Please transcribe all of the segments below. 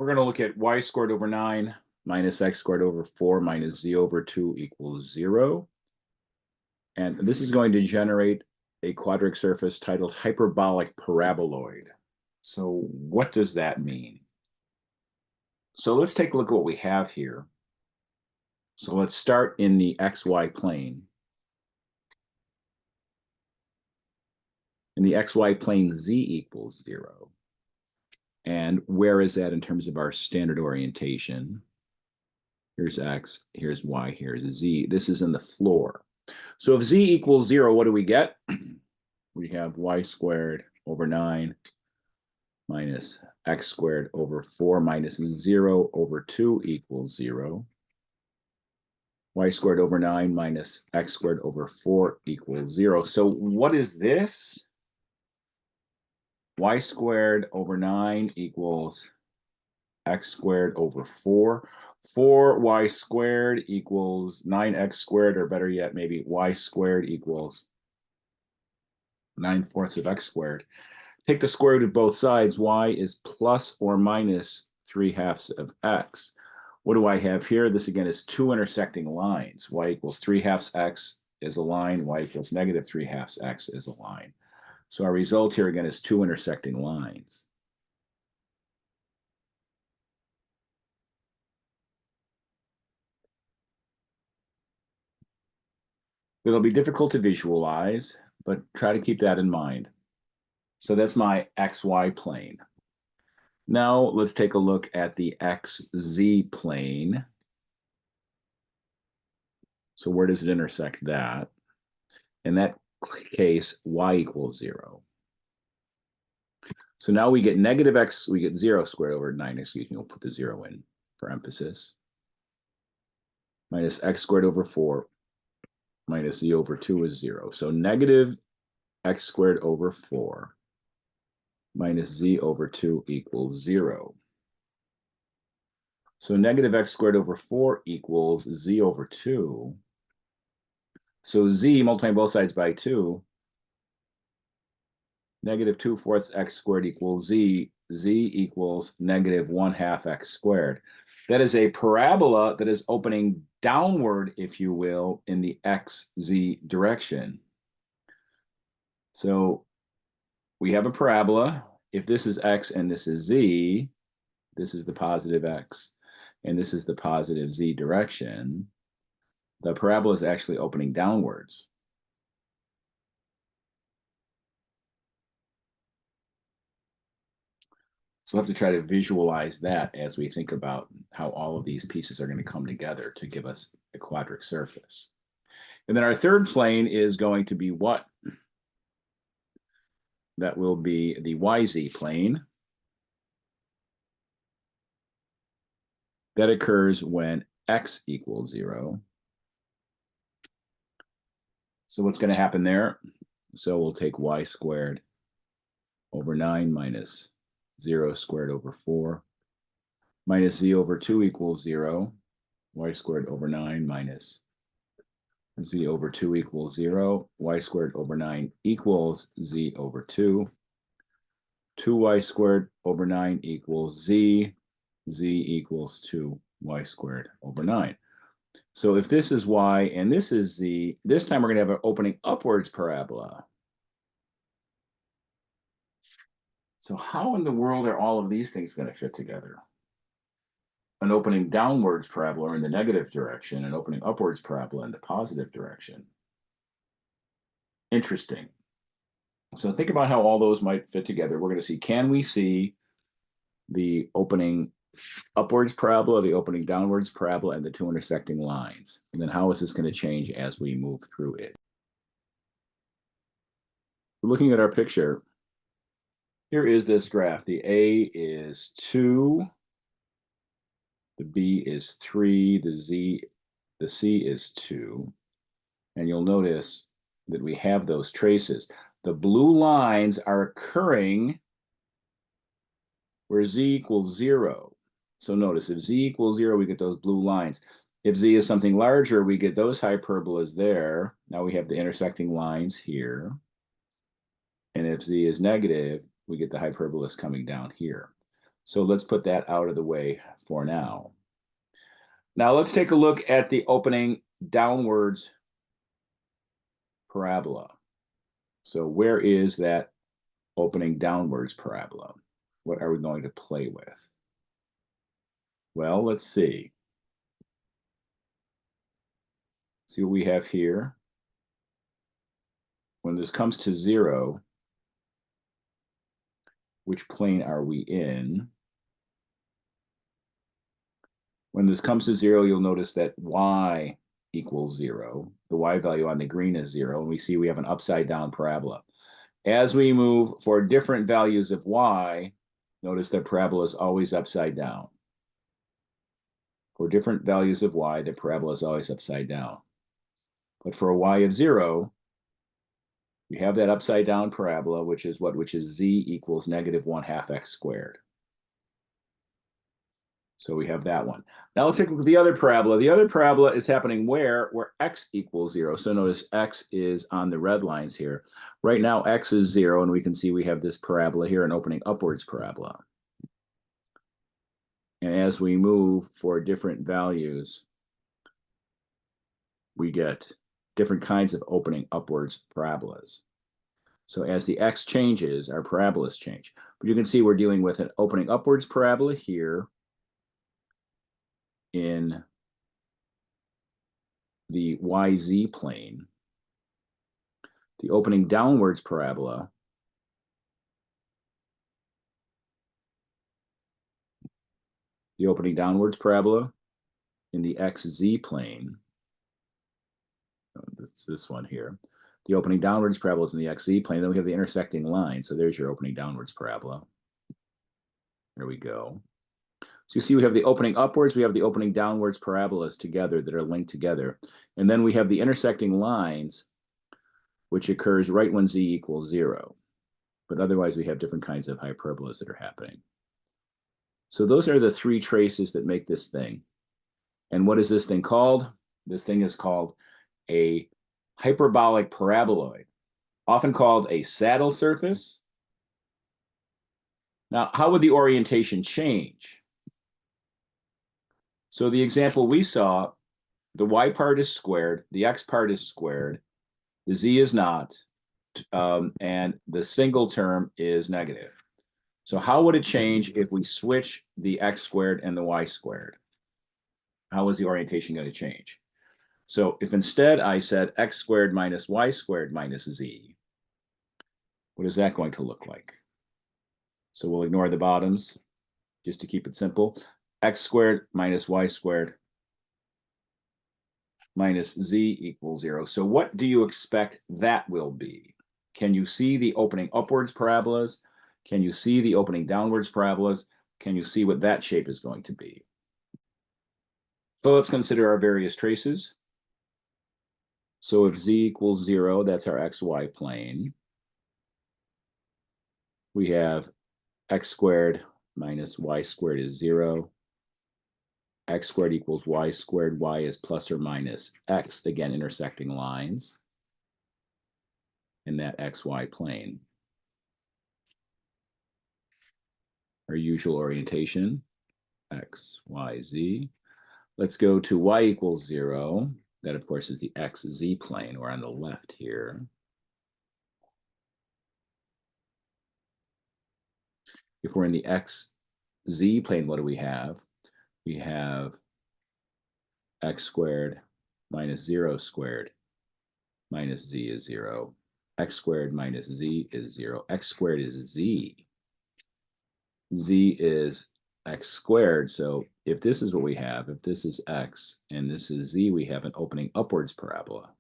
We're going to look at y squared over 9 minus x squared over 4 minus z over 2 equals 0. And this is going to generate a quadratic surface titled hyperbolic paraboloid. So what does that mean? So let's take a look at what we have here. So let's start in the xy plane. In the xy plane, z equals 0. And where is that in terms of our standard orientation? Here's x, here's y, here's z. This is in the floor. So if z equals 0, what do we get? We have y squared over 9 minus x squared over 4 minus 0 over 2 equals 0. Y squared over 9 minus x squared over 4 equals 0. So what is this? Y squared over 9 equals x squared over 4. 4y squared equals 9x squared, or better yet, maybe y squared equals 9/4 of x squared. Take the square root of both sides. Y is plus or minus 3/2 of x. What do I have here? This again is two intersecting lines. Y equals 3/2 x is a line. Y equals negative 3/2 x is a line. So our result here again is two intersecting lines. It'll be difficult to visualize, but try to keep that in mind. So that's my xy plane. Now let's take a look at the xz plane. So where does it intersect that? In that case, y equals 0. So now we get negative x, we get 0 squared over 9, excuse me, we'll put the 0 in for emphasis, minus x squared over 4 minus z over 2 is 0. So negative x squared over 4 minus z over 2 equals 0. So negative x squared over 4 equals z over 2. So z, multiplying both sides by 2, negative 2/4 x squared equals z. Z equals negative 1/2 x squared. That is a parabola that is opening downward, if you will, in the xz direction. So we have a parabola. If this is x and this is z, this is the positive x, and this is the positive z direction. The parabola is actually opening downwards. So we'll have to try to visualize that as we think about how all of these pieces are going to come together to give us a quadratic surface. And then our third plane is going to be what? That will be the YZ plane. That occurs when x equals 0. So what's going to happen there? So we'll take y squared over 9 minus 0 squared over 4 minus z over 2 equals 0. Y squared over 9 minus z over 2 equals 0. Y squared over 9 equals z over 2. 2y squared over 9 equals z. Z equals 2y squared over 9. So if this is y and this is z, this time we're going to have an opening upwards parabola. So how in the world are all of these things going to fit together? An opening downwards parabola in the negative direction, an opening upwards parabola in the positive direction. Interesting. So think about how all those might fit together. We're going to see, can we see the opening upwards parabola, the opening downwards parabola, and the two intersecting lines? And then how is this going to change as we move through it? Looking at our picture, here is this graph. The A is 2, the B is 3, the C is 2. And you'll notice that we have those traces. The blue lines are occurring where z equals 0. So notice, if z equals 0, we get those blue lines. If z is something larger, we get those hyperbolas there. Now we have the intersecting lines here. And if z is negative, we get the hyperbolas coming down here. So let's put that out of the way for now. Now let's take a look at the opening downwards parabola. So where is that opening downwards parabola? What are we going to play with? Well, let's see. See what we have here. When this comes to 0, which plane are we in? When this comes to 0, you'll notice that y equals 0. The y value on the green is 0, and we see we have an upside down parabola. As we move for different values of y, notice that parabola is always upside down. For different values of y, the parabola is always upside down. But for a y of 0, we have that upside down parabola, which is what? Which is z equals negative 1/2 x squared. So we have that one. Now let's take a look at the other parabola. The other parabola is happening where x equals 0. So notice x is on the red lines here. Right now x is 0, and we can see we have this parabola here, an opening upwards parabola. And as we move for different values, we get different kinds of opening upwards parabolas. So as the x changes, our parabolas change. But you can see we're dealing with an opening upwards parabola here in the YZ plane, the opening downwards parabola in the XZ plane. That's this one here. The opening downwards parabola is in the XZ plane. Then we have the intersecting line. So there's your opening downwards parabola. There we go. So you see we have the opening upwards, we have the opening downwards parabolas together that are linked together. And then we have the intersecting lines, which occurs right when z equals 0. But otherwise, we have different kinds of hyperbolas that are happening. So those are the 3 traces that make this thing. And what is this thing called? This thing is called a hyperbolic paraboloid, often called a saddle surface. Now, how would the orientation change? So the example we saw, the y part is squared, the x part is squared, the z is not, and the single term is negative. So how would it change if we switch the x squared and the y squared? How is the orientation going to change? So if instead I said x squared minus y squared minus z, what is that going to look like? So we'll ignore the bottoms just to keep it simple. X squared minus y squared minus z equals 0. So what do you expect that will be? Can you see the opening upwards parabolas? Can you see the opening downwards parabolas? Can you see what that shape is going to be? So let's consider our various traces. So if z equals 0, that's our xy plane. We have x squared minus y squared is 0. X squared equals y squared. Y is plus or minus x, again, intersecting lines in that xy plane. Our usual orientation, x, y, z. Let's go to y equals 0. That, of course, is the xz plane. We're on the left here. If we're in the xz plane, what do we have? We have x squared minus 0 squared minus z is 0. X squared minus z is 0. X squared is z. Z is x squared. So if this is what we have, if this is x and this is z, we have an opening upwards parabola.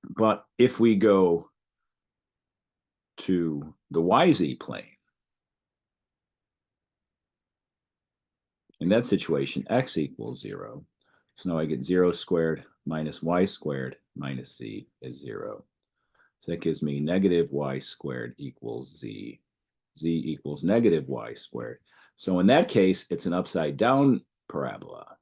But if we go to the YZ plane, in that situation, x equals 0. So now I get 0 squared minus y squared minus z is 0. So that gives me negative y squared equals z. Z equals negative y squared. So in that case, it's an upside down parabola.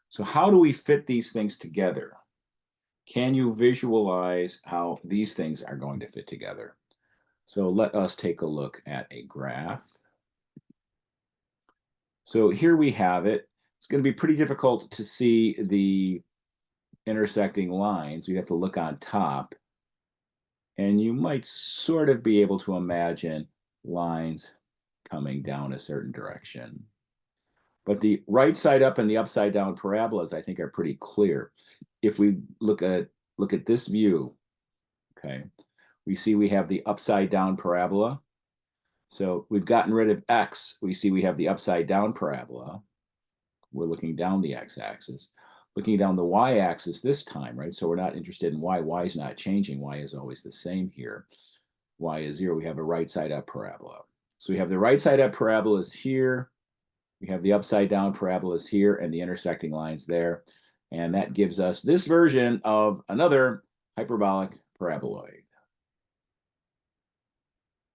So how do we fit these things together? Can you visualize how these things are going to fit together? So let us take a look at a graph. So here we have it. It's going to be pretty difficult to see the intersecting lines. We have to look on top. And you might sort of be able to imagine lines coming down a certain direction. But the right side up and the upside down parabolas, I think, are pretty clear. If we look at this view, okay, we see we have the upside down parabola. So we've gotten rid of x. We see we have the upside down parabola. We're looking down the x-axis. Looking down the y-axis this time, right? So we're not interested in y. Y is not changing. Y is always the same here. Y is 0. We have a right side up parabola. So we have the right side up parabolas here. We have the upside down parabolas here and the intersecting lines there. And that gives us this version of another hyperbolic paraboloid.